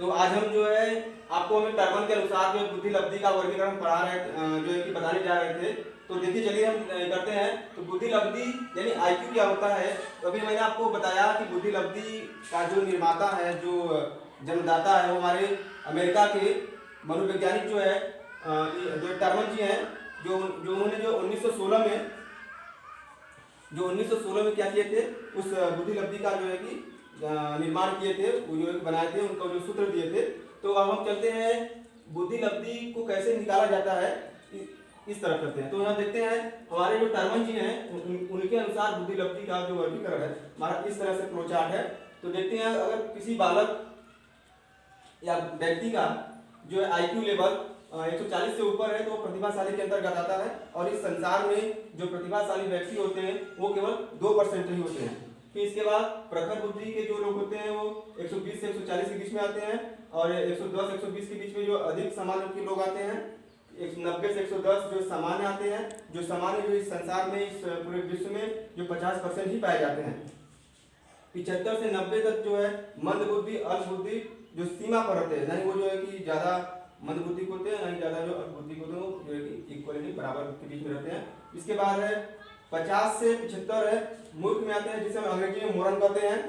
तो आज हम जो है आपको हमें टर्मन के अनुसार जो बुद्धि लब्धि का वर्गीकरण पढ़ा रहे जो है कि बताने जा रहे थे। तो देखिए चलिए हम करते हैं। तो बुद्धि लब्धि यानी आईक्यू क्या होता है। तो अभी मैंने आपको बताया कि बुद्धि लब्धि का जो निर्माता है, जो जन्मदाता है, वो हमारे अमेरिका के मनोवैज्ञानिक जो है जो टर्मन जी हैं, जो उन्होंने जो 1916 में क्या किए थे, उस बुद्धि लब्धि का जो है कि निर्माण किए थे, वो जो बनाए थे, उनको जो सूत्र दिए थे। तो अब हम चलते हैं बुद्धि लब्धि को कैसे निकाला जाता है, इस तरफ करते हैं। तो यहाँ देखते हैं हमारे जो टर्मन जी हैं उनके अनुसार बुद्धि लब्धि का जो वर्गीकरण है हमारा इस तरह से फ्लो चार्ट है। तो देखते हैं अगर किसी बालक या व्यक्ति का जो है आईक्यू लेवल 140 से ऊपर है तो वो प्रतिभाशाली के अंतर्गत आता है। और इस संसार में जो प्रतिभाशाली व्यक्ति होते हैं वो केवल 2% ही होते हैं। फिर इसके बाद प्रखर बुद्धि के जो लोग होते हैं वो 120 से 140 के बीच में आते हैं, और 110 120 के बीच में जो अधिक सामान्य के लोग आते हैं, 90 से 110 जो सामान्य आते हैं, जो सामान्य जो इस संसार में, इस पूरे विश्व में जो 50% ही पाए जाते हैं। 75 से 90 तक जो है मंद बुद्धि अल्प बुद्धि जो सीमा पर होते हैं, यानी वो जो है कि ज्यादा मंद बुद्धि होते हैं, यानी ज्यादा जो अल्प बुद्धि होते हैं वो जो है कि इक्वली बराबर के बीच में रहते हैं। इसके बाद है 50 से 75 है मूर्ख में आते हैं, जिसे हम अंग्रेजी में मोरन कहते हैं।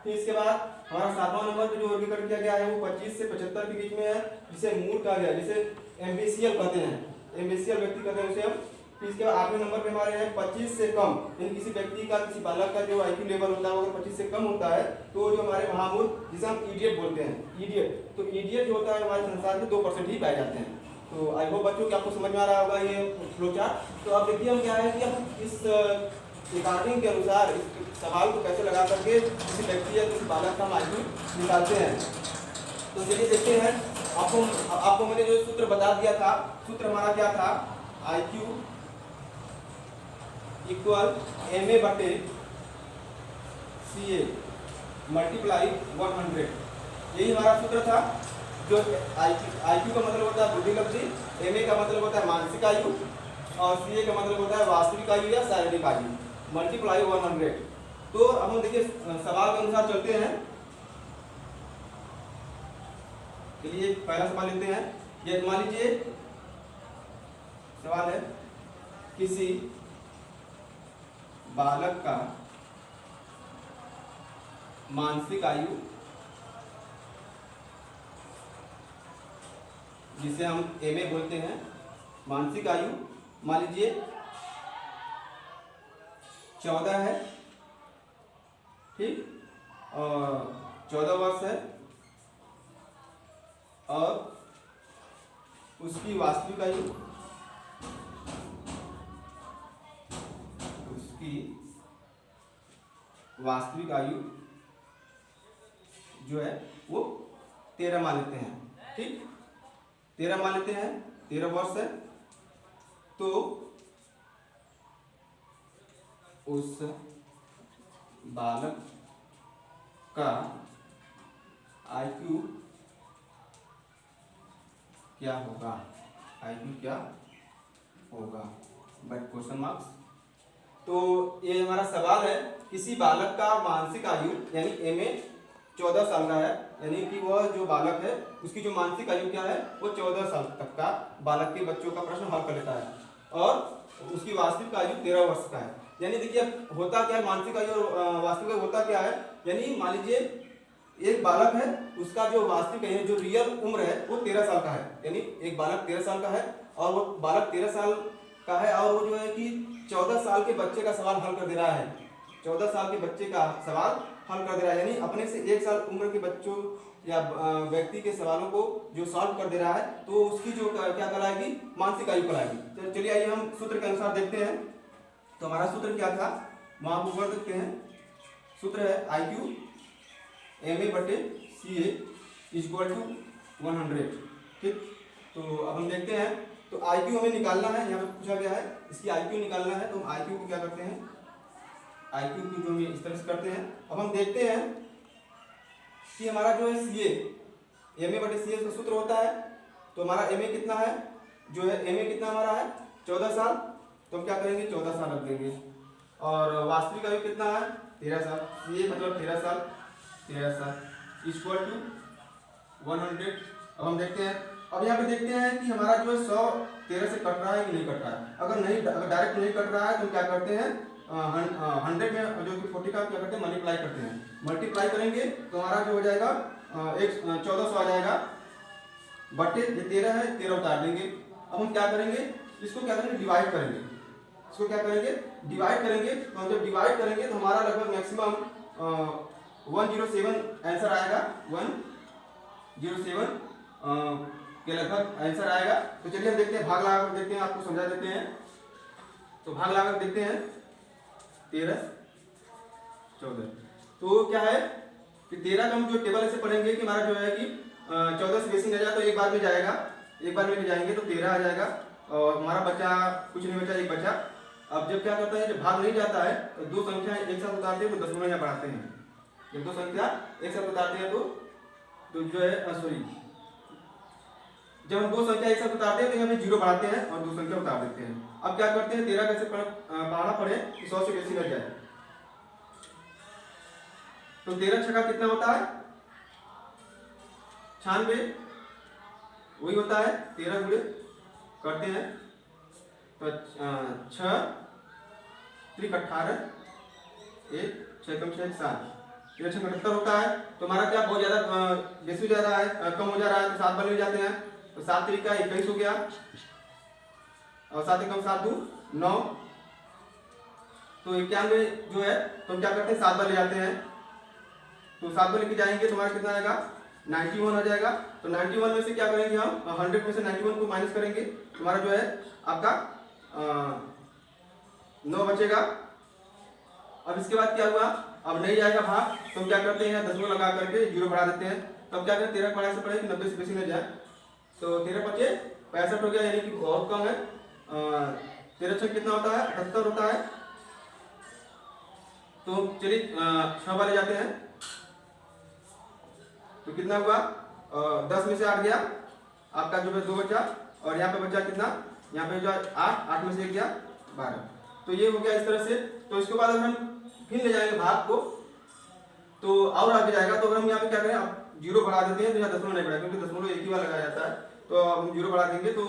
फिर इसके बाद हमारा 7वां नंबर पे जो वर्गीकरण किया गया है वो 25 से 75 के बीच में है, जिसे मूर्ख कहा गया है, जिसे एम्बिशियल कहते हैं, एम्बिशियल व्यक्ति कहते हैं उसे हम। फिर इसके बाद 8वें नंबर पे हमारे हैं 25 से कम, यानी किसी व्यक्ति का, किसी बालक का जो आईक्यू लेवल होता है वो 25 से कम होता है तो जो हमारे महामूर्ख, जिसे हम इडियट बोलते हैं, इडियट। तो इडियट जो होता है हमारे संसार में 2% ही पाए जाते हैं। तो आई होप बच्चों कि आपको समझ में आ रहा होगा ये फ्लो चार्ट। तो अब देखिए हम क्या है कि हम इस रिकॉर्डिंग के अनुसार इस सवाल को कैसे लगा करके किसी व्यक्ति या किसी बालक का आईक्यू निकालते हैं। तो चलिए देखते हैं। आपको मैंने जो सूत्र बता दिया था, सूत्र हमारा क्या था, आईक्यू इक्वल MA बटे CA मल्टीप्लाई 100, यही हमारा सूत्र था। जो आईक्यू का मतलब होता है बुद्धि लब्धि, MA का मतलब होता है मानसिक आयु, और CA का मतलब होता है वास्तविक आयु या शारीरिक आयु, मल्टीप्लाई 100। तो अब हम देखिए सवाल के अनुसार चलते हैं। चलिए पहला सवाल लेते हैं। ये मान लीजिए सवाल है, किसी बालक का मानसिक आयु, जिसे हम MA बोलते हैं, मानसिक आयु मान लीजिए 14 है, ठीक, और 14 वर्ष है, और उसकी वास्तविक आयु, जो है वो 13 मान लेते हैं, ठीक, 13 मान लेते हैं, 13 वर्ष है। तो उस बालक का आईक्यू क्या होगा, आईक्यू क्या होगा, बट क्वेश्चन मार्क्स। तो ये हमारा सवाल है, किसी बालक का मानसिक आयु यानी MA 14 साल का है, यानी कि वह जो बालक है उसकी जो मानसिक आयु क्या है वो 14 साल तक का बालक के बच्चों का प्रश्न हल कर लेता है, और उसकी वास्तविक आयु 13 वर्ष का है। यानी देखिए होता क्या है, मानसिक आयु और वास्तविक आयु होता क्या है, यानी मान लीजिए एक बालक है, उसका जो वास्तविक है, जो रियल उम्र है वो 13 साल का है, यानी एक बालक 13 साल का है, और वो बालक 13 साल का है, और वो जो है कि 14 साल के बच्चे का सवाल हल कर दे रहा है, 14 साल के बच्चे का सवाल हल कर दे रहा है, यानी अपने से 1 साल उम्र के बच्चों या व्यक्ति के सवालों को जो सॉल्व कर दे रहा है, तो उसकी जो क्या कहलाएगी, मानसिक आयु कहलाएगी। तो चलिए आइए हम सूत्र के अनुसार देखते हैं। तो हमारा सूत्र क्या था, वहां आप ऊपर देखते हैं, सूत्र है आईक्यू MA बटे CA इक्वल टू 100, ठीक। तो अब हम देखते हैं। तो आईक्यू हमें निकालना है, यहाँ पे पूछा गया है इसकी आईक्यू निकालना है, तो हम आईक्यू को क्या करते हैं, आईक्यू की जो हम इस तरह से करते हैं। अब हम देखते हैं कि हमारा जो है CA MA बटे CA का सूत्र होता है। तो हमारा MA कितना है, जो है MA कितना हमारा है 14 साल, तो हम क्या करेंगे 14 साल रख देंगे, और वास्तविक आयु कितना है 13 साल, CA मतलब 13 साल इक्वल टू 100। अब हम देखते हैं, अब यहाँ पे देखते हैं कि हमारा जो है 100 13 से कट रहा है कि नहीं कट रहा है। अगर डायरेक्ट नहीं कट रहा है तो क्या करते हैं 100 में जो कि 40 का क्या करते हैं मल्टीप्लाई करते हैं। मल्टीप्लाई करेंगे तो हमारा जो हो जाएगा 1400 आ जाएगा बटे ये 13 है 13 उतार देंगे। अब हम क्या करेंगे इसको क्या करेंगे डिवाइड करेंगे। इसको क्या करेंगे डिवाइड करेंगे। तो हम जब डिवाइड करेंगे तो हमारा लगभग मैक्सिमम 107 आंसर आएगा। 107 के लगभग आंसर आएगा। तो चलिए हम देखते हैं भाग लगाकर देखते हैं, आपको समझा देते हैं। तो भाग लगाकर देखते हैं 13 14। तो क्या है कि 13 का हम जो टेबल ऐसे पढ़ेंगे कि हमारा जो है कि 14 से बेसिंग आ जाए तो एक बार में जाएगा, एक बार में ले जाएंगे तो 13 आ जाएगा और हमारा बचा कुछ नहीं बचा, एक बचा। अब जब क्या करता है जब भाग नहीं जाता है तो दो संख्या एक साथ उतारते हैं तो दशमलव यहाँ बढ़ाते हैं। जब दो संख्या एक साथ उतारते हैं तो जो है सॉरी जब हम दो संख्या एक साथ उतारते हैं तो यहाँ पे 0 बढ़ाते हैं और दो संख्या उतार देते हैं। अब क्या करते हैं 13 कैसे पढ़ना पड़े कि 100 से बेसिंग लग जाए। तो 13 छक्का कितना होता है 96, वही होता है 13 गुणे करते हैं तो 6 3 18 1 6 कम 6 7 78 होता है। तो हमारा क्या बहुत ज्यादा बेसी जा रहा है कम हो जा रहा है तो 7 बन जाते हैं। तो 7 3 का 21 हो गया और 7 कम 7 2 9। तो 91 जो है तो हम क्या करते हैं 7 बार ले जाते हैं। तो 7 बार लेके जाएंगे तो हमारा कितना आएगा 91 आ जाएगा। तो 91 में से क्या करेंगे हम 100 में से 91 को माइनस करेंगे तो हमारा जो है आपका 9 बचेगा। अब इसके बाद क्या हुआ अब नहीं जाएगा भाग तो हम क्या करते हैं दशमलव लगा करके 0 बढ़ा देते हैं। तब क्या करें 13 बढ़ा से पड़े कि 90 से बेसी न जाए। तो 13 बचे 65 हो गया यानी कि बहुत कम है। 13 छः कितना होता है 78 होता है। तो चलिए 6 बार ले जाते हैं तो कितना हुआ 10 में से 8 गया आपका जो है 2 बचा और यहाँ पे बचा कितना यहाँ पे जो 8 में से 1 गया 12। तो ये हो गया इस तरह से। तो इसके बाद अगर हम फिर ले जाएंगे भाग को तो और आगे जाएगा। तो अगर हम यहाँ पे क्या करें आप 0 बढ़ा देते हैं तो यहाँ दशमलव नहीं बढ़ा क्योंकि दशमलव एक ही बार लगाया जाता है। तो हम 0 बढ़ा देंगे तो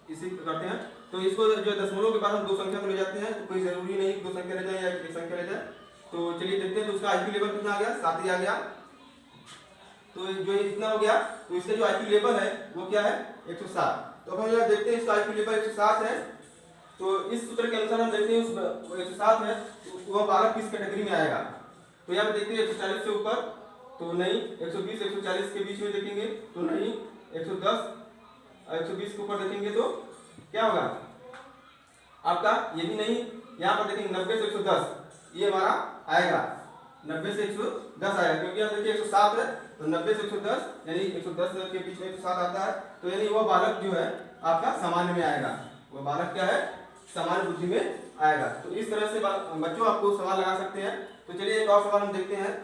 इसी करते हैं। तो इसको जो दशमलव के बाद हम दो संख्या को ले जाते हैं तो कोई जरूरी नहीं दो संख्या ले जाए या एक संख्या ले जाए। तो चलिए देखते हैं। तो उसका IQ लेवल कितना आ गया 7 ही आ गया। तो जो ये इतना हो गया तो इसका जो IQ लेवल है वो क्या है 107। तो अब हम यहाँ देखते हैं इसका IQ लेवल 107 है। तो इस सूत्र के अनुसार हम देखते हैं उस 107 है तो वह बालक किस कैटेगरी में आएगा। तो यहाँ पे देखते हैं 140 से ऊपर तो नहीं, 120 140 के बीच में देखेंगे तो नहीं, 110 120 के ऊपर देखेंगे तो क्या होगा आपका ये भी नहीं। यहाँ पर देखेंगे 90 से 110 ये हमारा आएगा 90 से 110 आएगा क्योंकि यहाँ देखिए 107 है तो 90 से 110 यानी 110 के बीच में 107 आता है। तो यानी वह बालक जो है आपका सामान्य में आएगा। वह बालक क्या है सामान्य बुद्धि में आएगा। तो इस तरह से बच्चों आपको सवाल लगा सकते हैं। तो चलिए एक और सवाल हम देखते हैं।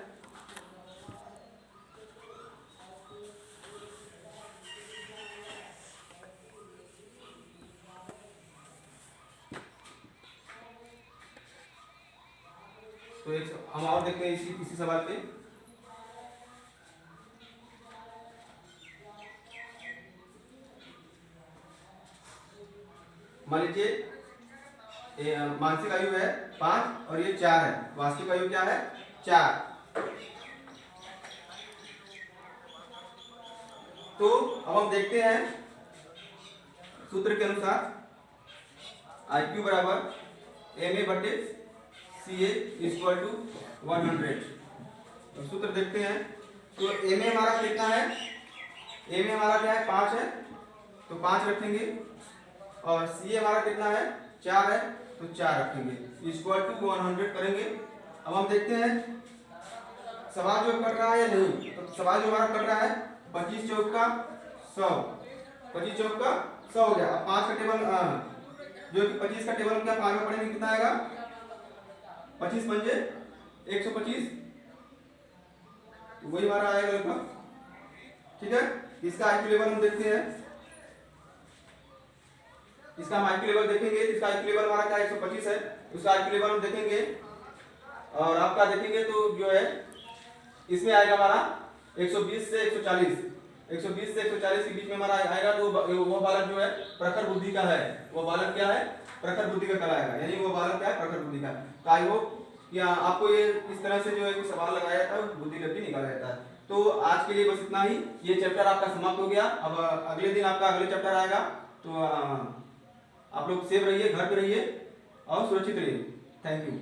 तो एक हम और देखते हैं इसी सवाल पे। मान लीजिए मानसिक आयु है 5 और ये 4 है, वास्तविक आयु क्या है 4। तो अब हम देखते हैं सूत्र के अनुसार IQ बराबर MA बटे CA इक्वल टू 100। तो सूत्र देखते हैं। तो MA हमारा कितना है MA हमारा क्या है 5 है तो 5 रखेंगे और CA हमारा कितना है 4 है तो 4 रखेंगे इक्वल टू 100 करेंगे। अब हम देखते हैं सवाल जो कट रहा है या नहीं। तो सवाल जो हमारा कट रहा है 25 चौक का 100, 25 चौक का 100 हो गया। अब 5 का टेबल जो कि 25 का टेबल क्या 5 में पढ़ेंगे कितना आएगा 25 पंजे 125 तो वही हमारा आएगा लगभग। ठीक है इसका IQ लेवल हम देखते हैं। इसका हम IQ लेवल देखेंगे। इसका IQ लेवल हमारा क्या 125 है। उसका IQ लेवल हम देखेंगे और आपका देखेंगे तो जो है इसमें आएगा हमारा 120 से 140 120 से 140 के बीच में हमारा आएगा तो वो बालक जो है प्रखर बुद्धि का है। वो बालक क्या है? प्रखर बुद्धि का कहलाएगा, यानी वो बालक क्या है? प्रखर बुद्धि का। तो आई होप कि आपको ये इस तरह से जो है कि सवाल लगाया जाता है, बुद्धि लब्धि निकाला जाता है। तो आज के लिए बस इतना ही। ये चैप्टर आपका समाप्त हो गया। अब अगले दिन आपका अगले चैप्टर आएगा। तो आप लोग सेफ रहिए, घर पे रहिए और सुरक्षित रहिए। Thank you.